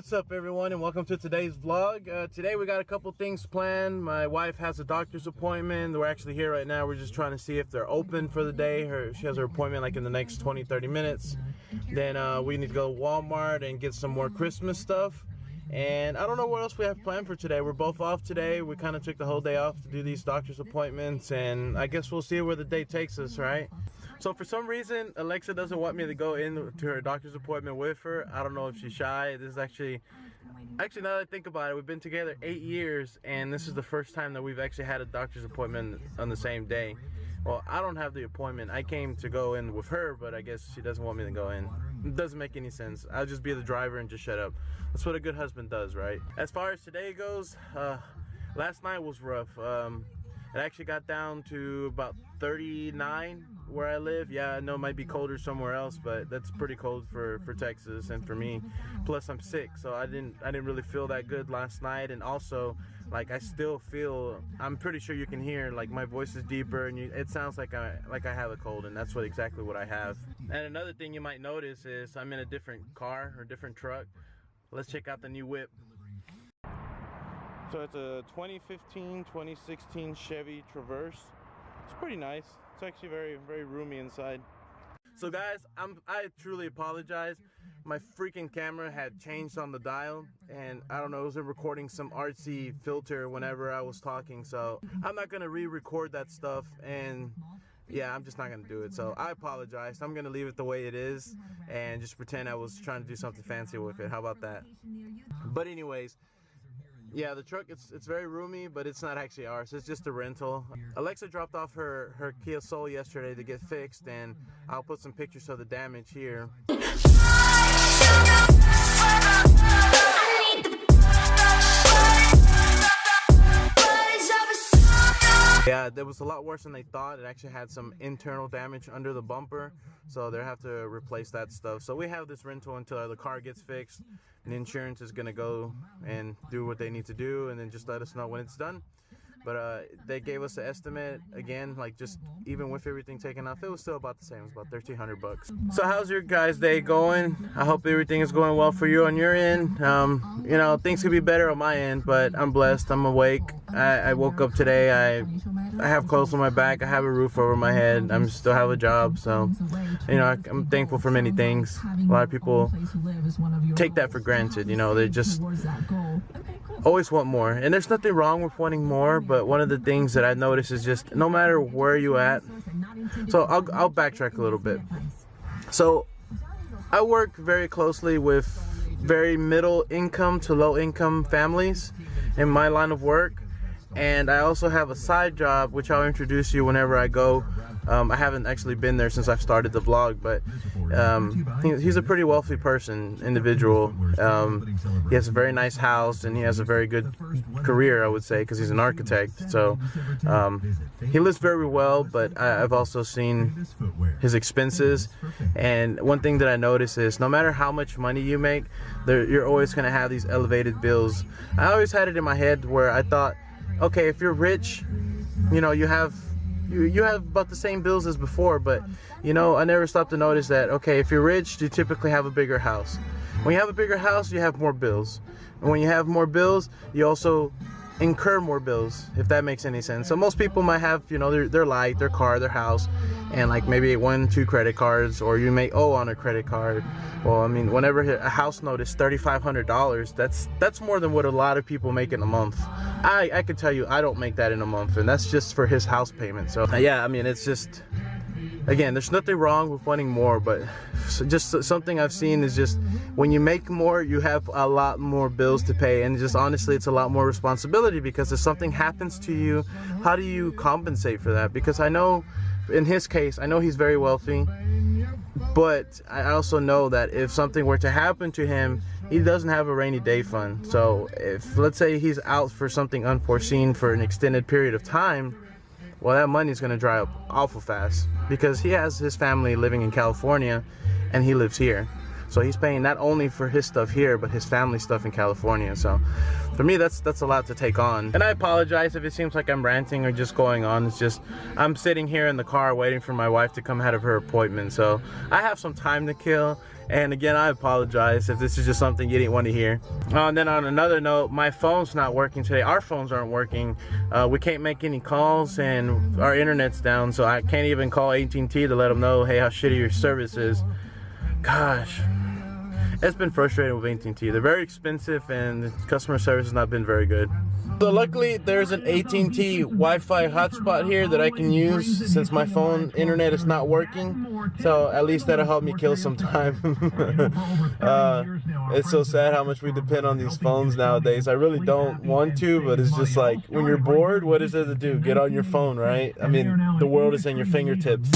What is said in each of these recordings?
What's up everyone, and welcome to today's vlog. Today we got a couple things planned. My wife has a doctor's appointment. We're actually here right now. We're just trying to see if they're open for the day. She has her appointment like in the next 20-30 minutes. Then we need to go to Walmart and get some more Christmas stuff. And I don't know what else we have planned for today. We're both off today. We kind of took the whole day off to do these doctor's appointments, and I guess we'll see where the day takes us, right? So for some reason, Alexa doesn't want me to go into her doctor's appointment with her. I don't know if she's shy. This is actually now that I think about it, we've been together 8 years, and this is the first time that we've actually had a doctor's appointment on the same day. Well, I don't have the appointment. I came to go in with her, but I guess she doesn't want me to go in. It doesn't make any sense. I'll just be the driver and just shut up. That's what a good husband does, right? As far as today goes, last night was rough. It actually got down to about 39 where I live. Yeah, I know it might be colder somewhere else, but that's pretty cold for Texas and for me. Plus I'm sick, so I didn't really feel that good last night. And also, like, I still feel, I'm pretty sure you can hear, like, my voice is deeper and it sounds like I have a cold, and that's exactly what I have. And another thing you might notice is I'm in a different car or different truck. Let's check out the new whip. So it's a 2015-2016 Chevy Traverse. It's pretty nice. It's actually very roomy inside. So guys, I truly apologize. My freaking camera had changed on the dial, and I don't know, it was recording some artsy filter whenever I was talking. So I'm not gonna re-record that stuff, and yeah, I'm just not gonna do it. So I apologize. I'm gonna leave it the way it is and just pretend I was trying to do something fancy with it. How about that? But anyways, yeah, the truck, it's very roomy, but it's not actually ours. It's just a rental. Alexa dropped off her Kia Soul yesterday to get fixed, and I'll put some pictures of the damage here. Yeah, that was a lot worse than they thought. It actually had some internal damage under the bumper, so they'll have to replace that stuff. So we have this rental until the car gets fixed, and the insurance is gonna go and do what they need to do, and then just let us know when it's done. But they gave us an estimate, again, like, just even with everything taken off, it was still about the same. It was about 1,300 bucks. So how's your guys' day going? I hope everything is going well for you on your end. You know, things could be better on my end, but I'm blessed. I'm awake. I woke up today. I have clothes on my back. I have a roof over my head. I still have a job. So, you know, I'm thankful for many things. A lot of people take that for granted. You know, they just always want more, and there's nothing wrong with wanting more, but one of the things that I notice is just no matter where you at. So I'll backtrack a little bit. So I work very closely with very middle income to low income families in my line of work, and I also have a side job which I'll introduce you whenever I go. I haven't actually been there since I've started the vlog, but he's a pretty wealthy individual. He has a very nice house, and he has a very good career, I would say, because he's an architect. So he lives very well, but I've also seen his expenses. And one thing that I notice is no matter how much money you make, you're always going to have these elevated bills. I always had it in my head where I thought, okay, if you're rich, you know, you have about the same bills as before, but you know, I never stopped to notice that, okay, if you're rich, you typically have a bigger house. When you have a bigger house, you have more bills, and when you have more bills, you also incur more bills, if that makes any sense. So most people might have, you know, their light, their car, their house, and like maybe 1-2 credit cards, or you may owe on a credit card. Well, I mean, whenever a house note is $3,500, that's more than what a lot of people make in a month. I can tell you, I don't make that in a month, and that's just for his house payment. So yeah, I mean, it's just, again, there's nothing wrong with wanting more, but just something I've seen is just when you make more, you have a lot more bills to pay, and just honestly, it's a lot more responsibility, because if something happens to you, how do you compensate for that? Because I know in his case, I know he's very wealthy, but I also know that if something were to happen to him, he doesn't have a rainy day fund. So if, let's say, he's out for something unforeseen for an extended period of time, well, that money's going to dry up awful fast, because he has his family living in California and he lives here. So he's paying not only for his stuff here, but his family stuff in California. So for me, that's a lot to take on. And I apologize if it seems like I'm ranting or just going on. It's just I'm sitting here in the car waiting for my wife to come out of her appointment. So I have some time to kill. And again, I apologize if this is just something you didn't want to hear. And then on another note, my phone's not working today. Our phones aren't working. We can't make any calls and our internet's down. So I can't even call AT&T to let them know, hey, how shitty your service is. Gosh. It's been frustrating with AT&T. They're very expensive and the customer service has not been very good. So luckily there's an AT&T Wi-Fi hotspot here that I can use since my phone internet is not working. So at least that'll help me kill some time. It's so sad how much we depend on these phones nowadays. I really don't want to, but it's just like when you're bored, what is there to do? Get on your phone, right? I mean, the world is in your fingertips.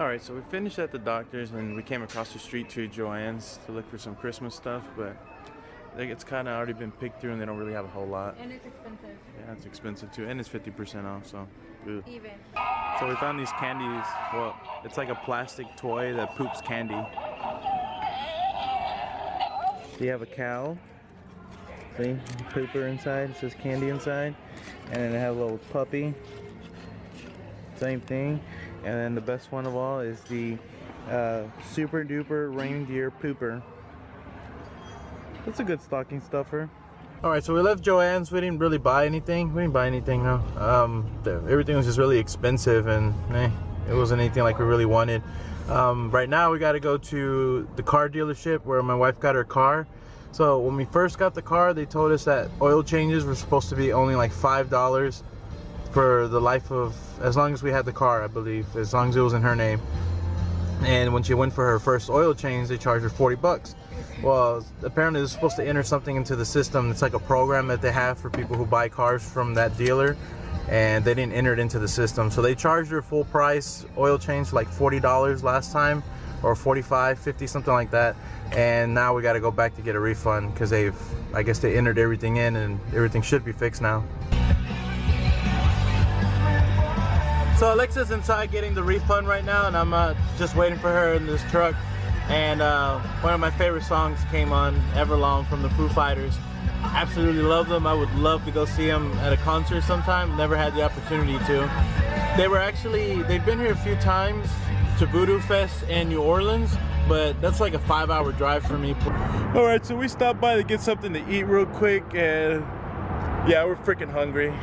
Alright, so we finished at the doctor's and we came across the street to Joann's to look for some Christmas stuff, but it's kind of already been picked through and they don't really have a whole lot. And it's expensive. Yeah, it's expensive too, and it's 50% off, so ugh. Even. So we found these candies. Well, it's like a plastic toy that poops candy. So you have a cow. See, pooper inside, it says candy inside. And then they have a little puppy. Same thing. And then the best one of all is the super duper reindeer pooper. That's a good stocking stuffer. Alright, so we left Joann's. We didn't really buy anything. We didn't buy anything, no. Everything was just really expensive and it wasn't anything like we really wanted. Right now we got to go to the car dealership where my wife got her car. So when we first got the car, they told us that oil changes were supposed to be only like $5 for the life of, as long as we had the car, I believe, as long as it was in her name. And when she went for her first oil change, they charged her 40 bucks. Well, apparently they're supposed to enter something into the system. It's like a program that they have for people who buy cars from that dealer, and they didn't enter it into the system. So they charged her full price oil change, like $40 last time, or 45, 50, something like that. And now we got to go back to get a refund because I guess they entered everything in and everything should be fixed now. So Alexa's inside getting the refund right now, and I'm just waiting for her in this truck. And one of my favorite songs came on, Everlong, from the Foo Fighters. Absolutely love them. I would love to go see them at a concert sometime. Never had the opportunity to. They've been here a few times to Voodoo Fest in New Orleans, but that's like a 5-hour drive for me. Alright, so we stopped by to get something to eat real quick, and yeah, we're freaking hungry.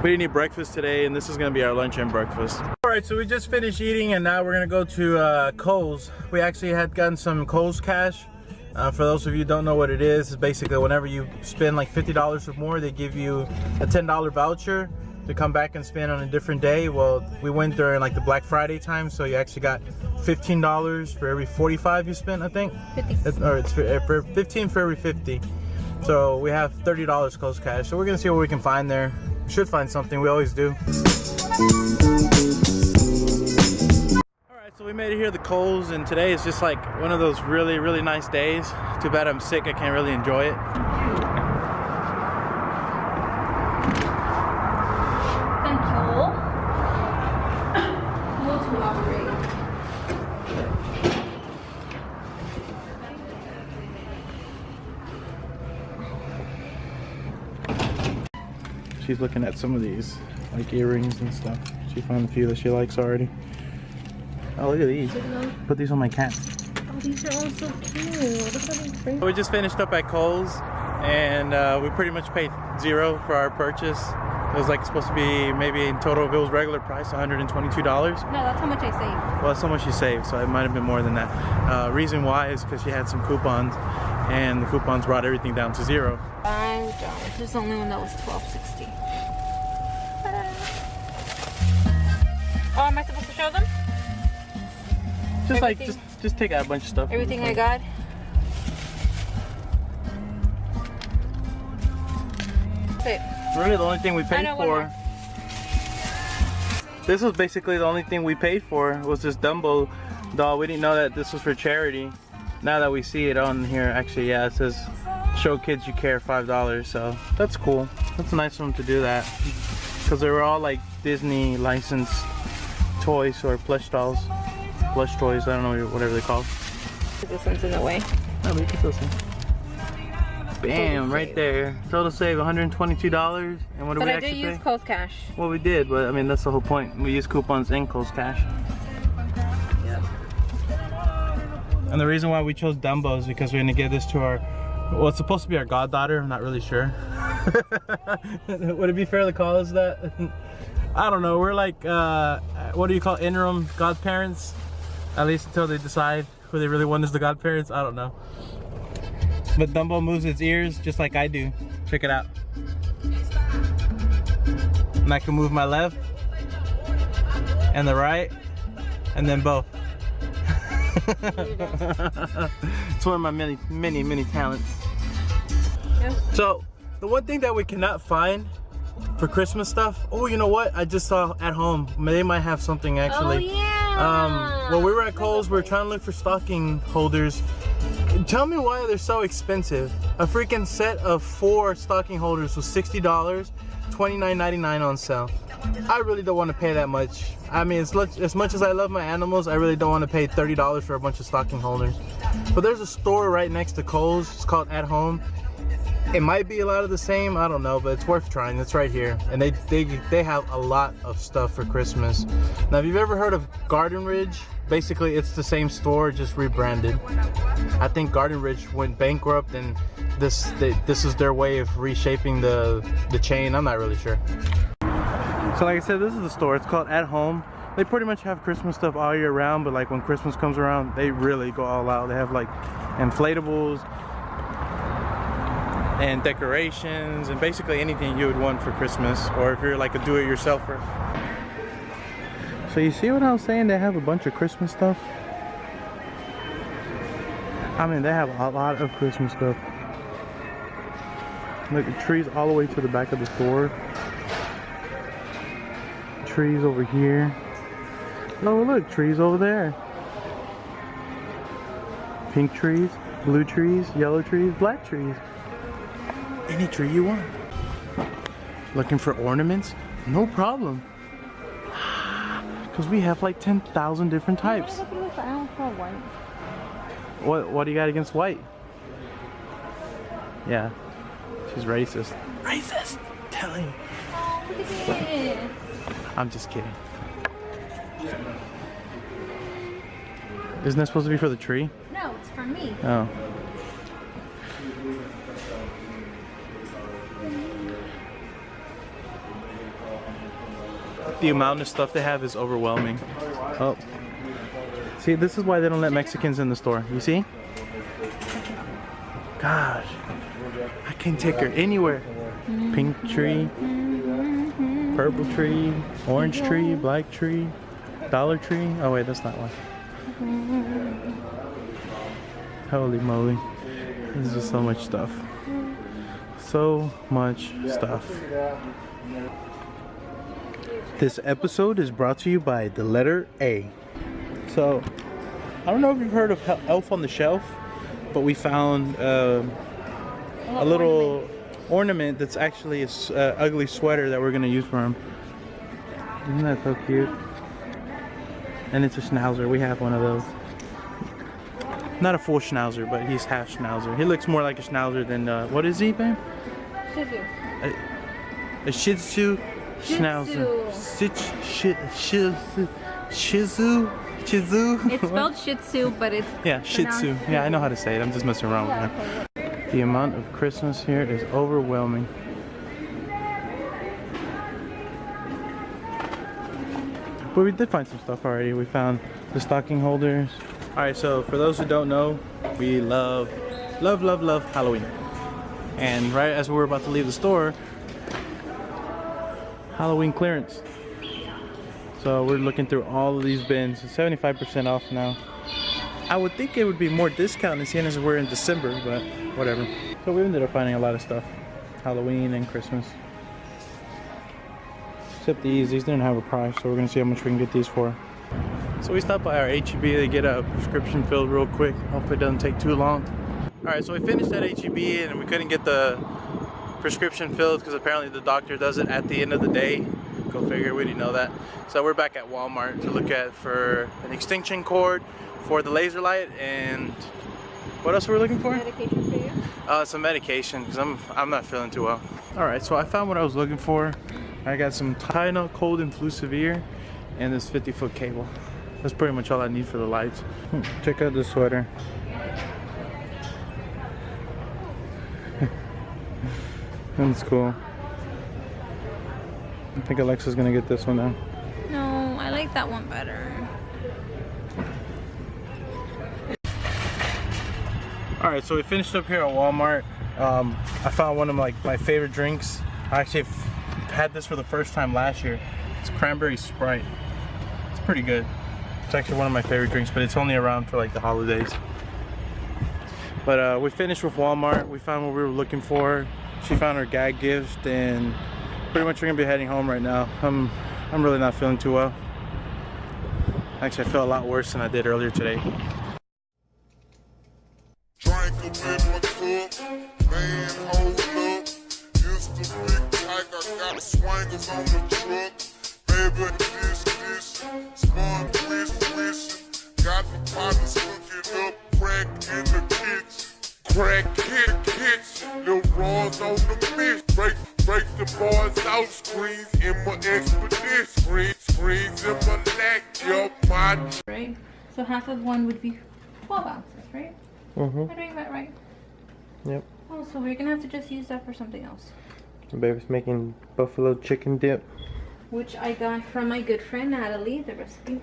We didn't eat breakfast today, and this is gonna be our lunch and breakfast. Alright, so we just finished eating, and now we're gonna go to Kohl's. We actually had gotten some Kohl's cash. For those of you who don't know what it is, it's basically whenever you spend like $50 or more, they give you a $10 voucher to come back and spend on a different day. Well, we went during like the Black Friday time, so you actually got $15 for every 45 you spent, I think. 50. Or it's for 15 for every 50. So we have $30 Kohl's cash. So we're gonna see what we can find there. We should find something, we always do. Alright, so we made it here to the Kohl's, and today is just like one of those really, really nice days. Too bad I'm sick, I can't really enjoy it. Thank you. We'll cooperate. She's looking at some of these, like earrings and stuff. She found a few that she likes already. Oh, look at these. Put these on my cat. Oh, these are all so cute. We just finished up at Kohl's, and we pretty much paid $0 for our purchase. It was like supposed to be maybe in total, if it was regular price, $122. No, that's how much I saved. Well, that's how much she saved, so it might have been more than that. Reason why is because she had some coupons, and the coupons brought everything down to $0. I'm done. This is the only one that was $12.60. Oh, am I supposed to show them? Just everything? Like, just take out a bunch of stuff. Everything I got? Wait. Really, the only thing we paid for. This was basically the only thing we paid for, was this Dumbo doll. We didn't know that this was for charity. Now that we see it on here, actually, yeah, it says show kids you care, $5, so that's cool. That's nice of them to do that, because they were all like Disney licensed toys or plush dolls. Plush toys, I don't know, whatever they call. This one's in the way. No, but you can still see. Bam, right there. Total save $122. And what did we actually pay? But I did use Kohl's Cash. Well, we did, but I mean, that's the whole point. We use coupons and Kohl's Cash. Yep. And the reason why we chose Dumbo is because we're gonna give this to our, well, it's supposed to be our goddaughter. I'm not really sure. Would it be fair to call us that? I don't know. We're like, what do you call interim godparents? At least until they decide who they really want as the godparents. I don't know. But Dumbo moves its ears just like I do. Check it out. And I can move my left and the right and then both. It's one of my many talents. Yeah. So the one thing that we cannot find for Christmas stuff, oh, you know what? I just saw at home. They might have something actually. Oh yeah. When we were at Kohl's, we were trying to look for stocking holders. Tell me why they're so expensive. A freaking set of 4 stocking holders was $60, $29.99 on sale. I really don't want to pay that much. I mean, as much as I love my animals, I really don't want to pay $30 for a bunch of stocking holders. But there's a store right next to Kohl's. It's called At Home. It might be a lot of the same, I don't know, but it's worth trying. It's right here, and they have a lot of stuff for Christmas. Now, if you've ever heard of Garden Ridge, basically it's the same store, just rebranded. I think Garden Ridge went bankrupt, and this is their way of reshaping the chain. I'm not really sure. So like I said, this is the store. It's called At Home. They pretty much have Christmas stuff all year round, but like when Christmas comes around, they really go all out. They have like inflatables and decorations and basically anything you would want for Christmas, or if you're like a do-it-yourselfer. So you see what I was saying? They have a bunch of Christmas stuff. I mean, they have a lot of Christmas stuff. Look, the trees all the way to the back of the store. Trees over here. Oh look, trees over there. Pink trees, blue trees, yellow trees, black trees. Any tree you want. Looking for ornaments? No problem. Because we have like 10,000 different types. What do you got against white? Yeah. She's racist. Racist! I'm telling you. I'm just kidding. Isn't that supposed to be for the tree? No, it's for me. Oh. The amount of stuff they have is overwhelming. Oh. See, this is why they don't let Mexicans in the store. You see? Gosh. I can't take her anywhere. Pink tree. Purple tree. Orange tree. Black tree. Dollar tree. Oh wait, that's not one. Holy moly. There's just so much stuff. So much stuff. This episode is brought to you by the letter A. So, I don't know if you've heard of Elf on the Shelf, but we found a little ornament that's actually an ugly sweater that we're going to use for him. Isn't that so cute? And it's a schnauzer. We have one of those. Not a full schnauzer, but he's half schnauzer. He looks more like a schnauzer than, what is he, babe? Shih Tzu. A Shih Tzu schnauzer. Shih Tzu. It's spelled Shih Tzu, but it's Shih Tzu. Yeah, I know how to say it. I'm just messing around with it. The amount of Christmas here is overwhelming. But we did find some stuff already. We found the stocking holders. Alright, so for those who don't know, we love Halloween. And right as we were about to leave the store, Halloween clearance. So we're looking through all of these bins. It's 75% off now. I would think it would be more discounted seeing as we're in December, but whatever. So we ended up finding a lot of stuff. Halloween and Christmas. Except these didn't have a price, so we're gonna see how much we can get these for. So we stopped by our HEB to get a prescription filled real quick. Hopefully it doesn't take too long. Alright, so we finished at HEB and we couldn't get the prescription filled because apparently the doctor does it at the end of the day. Go figure, we didn't know that. So we're back at Walmart to look at for an extension cord for the laser light, and what else were we looking for? Medication for you? Some medication, because I'm not feeling too well. Alright, so I found what I was looking for. I got some Tylenol cold and flu severe and this 50-foot cable. That's pretty much all I need for the lights. Check out this sweater. That's cool. I think Alexa's gonna get this one now. No, I like that one better. Alright, so we finished up here at Walmart. I found one of my favorite drinks. I actually had this for the first time last year. It's cranberry Sprite. It's pretty good. It's actually one of my favorite drinks, but it's only around for like the holidays. But we finished with Walmart. We found what we were looking for. She found her gag gift, and pretty much we're gonna be heading home right now. I'm really not feeling too well. Actually, I feel a lot worse than I did earlier today. Drink up in my cup, man, hold up. It's the big tyke, I got swangers on the truck. Baby, this, spun twist, got the partners cooking up, crack in the kitchen. Crack kitchen, little raws on the mix. Break the boys out, screens in my expedition. Screens in my leg, yo, my. Right? So half of one would be 12 ounces, right? Mm-hmm. Am I doing that right? Yep. Oh, so we're gonna have to just use that for something else. The baby's making buffalo chicken dip. Which I got from my good friend Natalie, the recipe.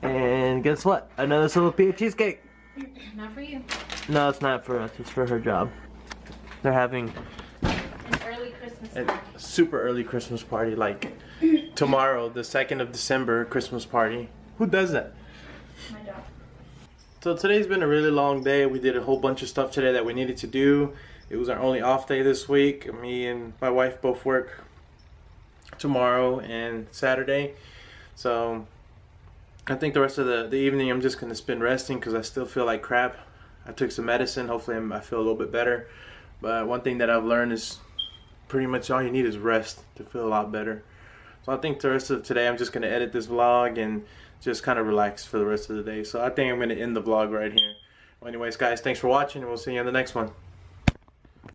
And guess what? Another Sophia cheesecake. Not for you. No, it's not for us. It's for her job. They're having An early Christmas A party. super early Christmas party, like tomorrow, the 2nd of December Christmas party. Who does that? My job. So today's been a really long day. We did a whole bunch of stuff today that we needed to do. It was our only off day this week. Me and my wife both work tomorrow and Saturday. So I think the rest of the evening I'm just going to spend resting because I still feel like crap. I took some medicine. Hopefully I feel a little bit better. But one thing that I've learned is pretty much all you need is rest to feel a lot better. So I think the rest of today I'm just going to edit this vlog and just kind of relax for the rest of the day. So I think I'm going to end the vlog right here. Well, anyways, guys, thanks for watching, and we'll see you in the next one.